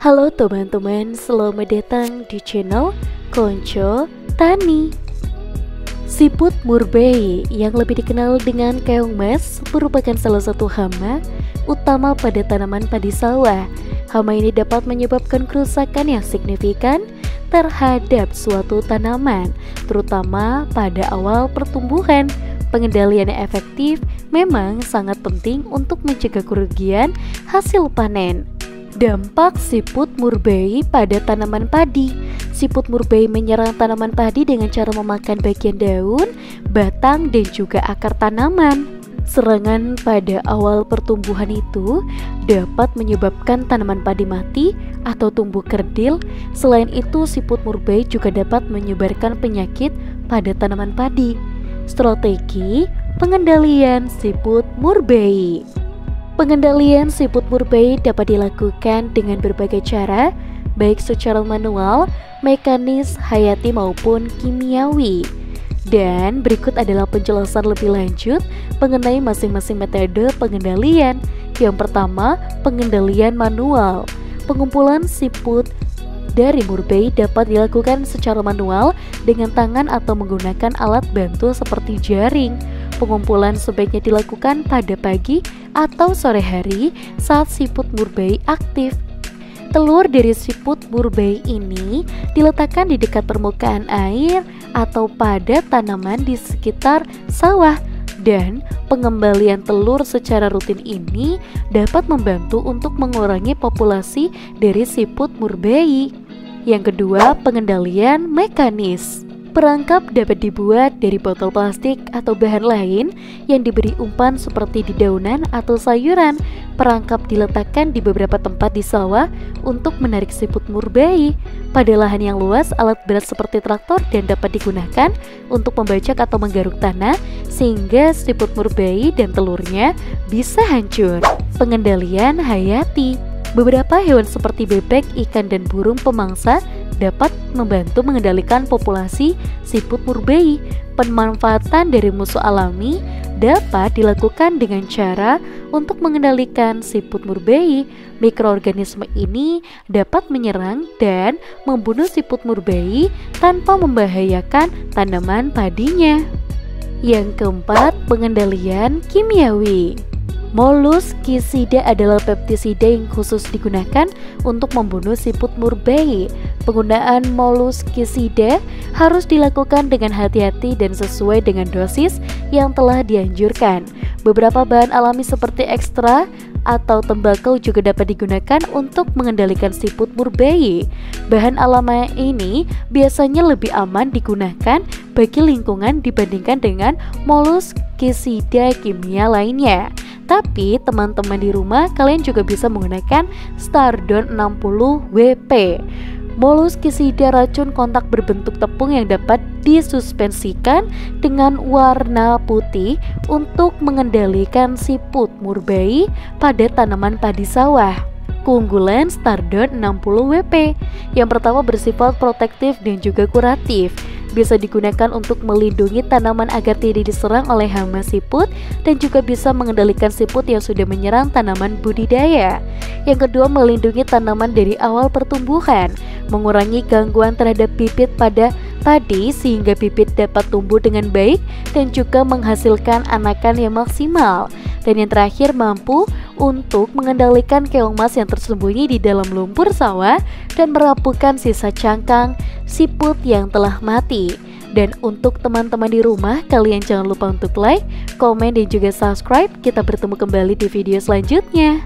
Halo teman-teman, selamat datang di channel Konco Tani. Siput murbei yang lebih dikenal dengan keong mas merupakan salah satu hama utama pada tanaman padi sawah. Hama ini dapat menyebabkan kerusakan yang signifikan terhadap suatu tanaman, terutama pada awal pertumbuhan. Pengendalian yang efektif memang sangat penting untuk mencegah kerugian hasil panen. Dampak siput murbei pada tanaman padi. Siput murbei menyerang tanaman padi dengan cara memakan bagian daun, batang, dan juga akar tanaman. Serangan pada awal pertumbuhan itu dapat menyebabkan tanaman padi mati atau tumbuh kerdil. Selain itu, siput murbei juga dapat menyebarkan penyakit pada tanaman padi. Strategi pengendalian siput murbei. Pengendalian siput murbei dapat dilakukan dengan berbagai cara, baik secara manual, mekanis, hayati maupun kimiawi. Dan berikut adalah penjelasan lebih lanjut mengenai masing-masing metode pengendalian. Yang pertama, pengendalian manual. Pengumpulan siput dari murbei dapat dilakukan secara manual dengan tangan atau menggunakan alat bantu seperti jaring. Pengumpulan sebaiknya dilakukan pada pagi atau sore hari saat siput murbei aktif. Telur dari siput murbei ini diletakkan di dekat permukaan air atau pada tanaman di sekitar sawah. Dan pengembalian telur secara rutin ini dapat membantu untuk mengurangi populasi dari siput murbei. Yang kedua, pengendalian mekanis. Perangkap dapat dibuat dari botol plastik atau bahan lain yang diberi umpan seperti dedaunan atau sayuran. Perangkap diletakkan di beberapa tempat di sawah untuk menarik siput murbei. Pada lahan yang luas, alat berat seperti traktor dan dapat digunakan untuk membajak atau menggaruk tanah sehingga siput murbei dan telurnya bisa hancur. Pengendalian hayati. Beberapa hewan seperti bebek, ikan, dan burung pemangsa dapat membantu mengendalikan populasi siput murbei. Pemanfaatan dari musuh alami dapat dilakukan dengan cara untuk mengendalikan siput murbei. Mikroorganisme ini dapat menyerang dan membunuh siput murbei tanpa membahayakan tanaman padinya. Yang keempat, pengendalian kimiawi. Molluscicida adalah pestisida yang khusus digunakan untuk membunuh siput murbei. Penggunaan molluscicida harus dilakukan dengan hati-hati dan sesuai dengan dosis yang telah dianjurkan. Beberapa bahan alami seperti ekstra atau tembakau juga dapat digunakan untuk mengendalikan siput murbei. Bahan alami ini biasanya lebih aman digunakan bagi lingkungan dibandingkan dengan molluscicida kimia lainnya. Tapi teman-teman di rumah kalian juga bisa menggunakan Stardon 60 WP. Molluscicida racun kontak berbentuk tepung yang dapat disuspensikan dengan warna putih untuk mengendalikan siput murbei pada tanaman padi sawah. Keunggulan Stardon 60 WP. Yang pertama, bersifat protektif dan juga kuratif. Bisa digunakan untuk melindungi tanaman agar tidak diserang oleh hama siput dan juga bisa mengendalikan siput yang sudah menyerang tanaman budidaya. Yang kedua, melindungi tanaman dari awal pertumbuhan, mengurangi gangguan terhadap bibit pada padi sehingga bibit dapat tumbuh dengan baik dan juga menghasilkan anakan yang maksimal. Dan yang terakhir, mampu untuk mengendalikan keong mas yang tersembunyi di dalam lumpur sawah dan merapuhkan sisa cangkang siput yang telah mati. Dan untuk teman-teman di rumah, kalian jangan lupa untuk like, komen, dan juga subscribe. Kita bertemu kembali di video selanjutnya.